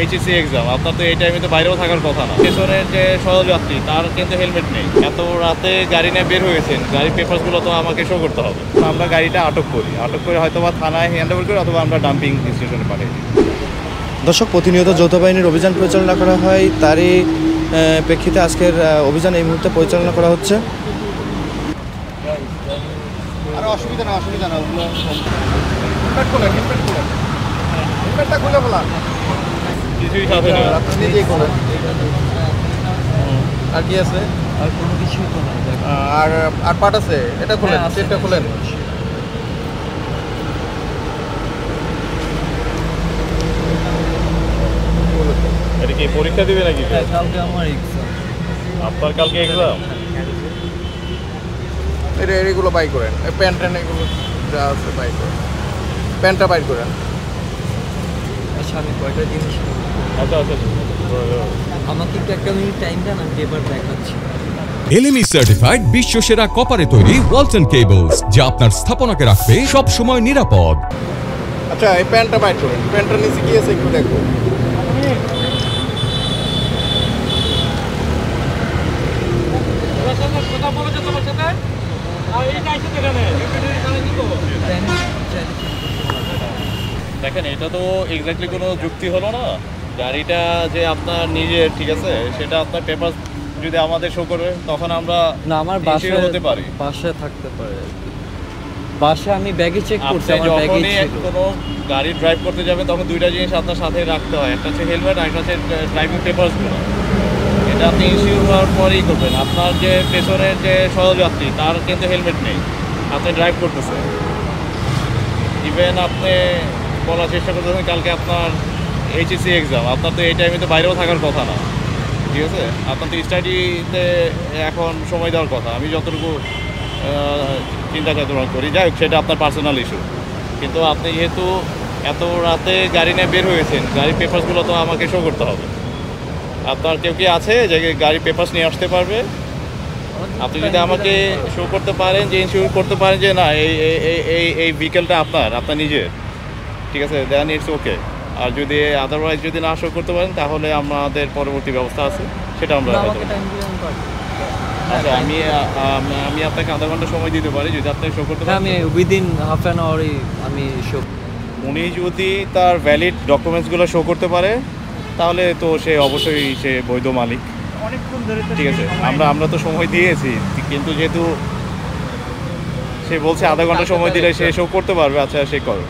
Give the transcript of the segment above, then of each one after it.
HSC exam, আপনার তো এই টাইমে তো বাইরেও থাকার কথা না। পেছনের যে সহযাত্রী তার কিন্তু হেলমেট নেই, এত রাতে গাড়ি নিয়ে বের হয়েছেন, গাড়ির পেপারসগুলো তো আমাকে শো করতে হবে। আমরা গাড়িটা আটক করে হয়তো বা থানায় হ্যান্ড ওভার করি অথবা আমরা ডাম্পিং স্টেশনে পাঠিয়ে দিই। দর্শক, প্রতিনিয়ত যৌথ বাহিনীর অভিযান পরিচালনা করা হয়, তারই প্রেক্ষিতে আজকের অভিযান এই মুহূর্তে পরিচালনা করা হচ্ছে। আর অসুবিধা না খুলে ফেলা কিছুই সাথে না। আপনি নিজেই করেন। আর কি আছে? আর কোনো কিছুই তো না। আর পার্ট আছে, এটা খুলেন, সিটটা খুলেন। এটা কি পরীক্ষা দিবে নাকি? কালকে আমার এক্সাম। আপনার কালকে এক্সাম? এগুলো বাই করেন, প্যান্ট এগুলো যা আছে বাই করেন, প্যান্টটা বাই করেন। আচ্ছা, আমি কয়টা জিনিস আচ্ছা, আমাকে একটু একটা মিনিট টাইম দেন, আমি পেপার দেখাচ্ছি। এলএমই সার্টিফাইড বিশ্বসেরা কপারে তৈরি ওয়ালটন কেবলস, যা আপনার স্থাপনাকে রাখবে সব সময় নিরাপদ। আচ্ছা, এই প্যান্টটা বাই করেন, প্যান্টটা নিচে কি আছে একটু দেখো। দেখেন, এটা তো এক্স্যাক্টলি কোনো যুক্তি হলো না। গাড়িটা যে আপনার নিজের, ঠিক আছে, সেটা আপনার পেপার যদি আমাদের শো করে তখন আমরা না, আমার বাসায় হতে পারি, বাসায় থাকতে পারে। বাসায় আমি ব্যাগে চেক করছি, আমার ব্যাগে যখনই কোনো গাড়ি ড্রাইভ করতে যাবে তখন দুইটা জিনিস আপনার সাথে রাখতে হয়, একটা হচ্ছে হেলমেট আর একটা হচ্ছে ড্রাইভিং পেপারসগুলো। এটা আপনি ইস্যু হওয়ার পরেই করবেন। আপনার যে পেছনের যে সহযাত্রী তার কিন্তু হেলমেট নেই, আপনি ড্রাইভ করতেছেন। ইভেন আপনি বলার চেষ্টা করতেছেন কালকে আপনার এইচএসসি এক্সাম, আপনার তো এই টাইমে তো বাইরেও থাকার কথা না, ঠিক আছে। আপনার তো স্টাডিতে এখন সময় দেওয়ার কথা, আমি যতটুকু চিন্তা চেতনা করি। যাই হোক, সেটা আপনার পার্সোনাল ইস্যু। কিন্তু আপনি যেহেতু এত রাতে গাড়ি নিয়ে বের হয়েছেন, গাড়ির পেপারসগুলো তো আমাকে শো করতে হবে। আপনার কেউ কি আছে যে গাড়ির পেপারস নিয়ে আসতে পারবে? আপনি যদি আমাকে শো করতে পারেন, যে ইনশিওর করতে পারেন যে না এই ভেহিকেলটা আপনার নিজের, ঠিক আছে, দেন ইটস ওকে। আর যদি আদারওয়াইজ যদি না শো করতে পারেন তাহলে আমাদের পরবর্তী ব্যবস্থা আছে, সেটা আমরা আচ্ছা, আমি আপনাকে আধা ঘন্টা সময় দিতে পারি যদি আপনি শো করতে পারেন। আমি উইদিন হাফ অ্যান আওয়ারই আমি শো। উনি যদি তার ভ্যালিড ডকুমেন্টসগুলো শো করতে পারে তাহলে তো সে অবশ্যই সে বৈধ মালিক। ঠিক আছে, আমরা তো সময় দিয়েছি, কিন্তু যেহেতু সে বলছে আধা ঘন্টা সময় দিলে সে শো করতে পারবে, আচ্ছা সে করবে।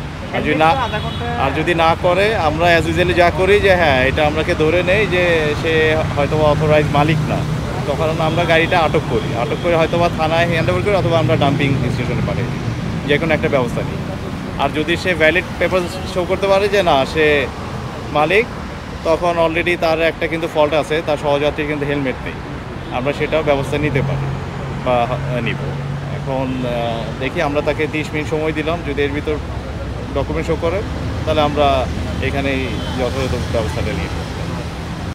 আর যদি না করে আমরা অ্যাজ ইউজুয়ালি যা করি যে হ্যাঁ এটা আমরাকে ধরে নেই যে সে হয়তো অথরাইজ মালিক না, তখন আমরা গাড়িটা আটক করে হয়তো বা থানায় হ্যান্ড ওভার করি অথবা আমরা ডাম্পিং স্টেশনে পাঠিয়ে দিই, যে কোনো একটা ব্যবস্থা নিই। আর যদি সে ভ্যালিড পেপার শো করতে পারে যে না সে মালিক, তখন অলরেডি তার একটা কিন্তু ফল্ট আছে, তার সহযাত্রীর কিন্তু হেলমেট নেই, আমরা সেটাও ব্যবস্থা নিতে পারি বা নিব। এখন দেখি, আমরা তাকে 30 মিনিট সময় দিলাম, যদি এর ভিতর ডকুমেন্ট শো করে তাহলে আমরা এখানেই যথাযথ ব্যবস্থাটা নিই।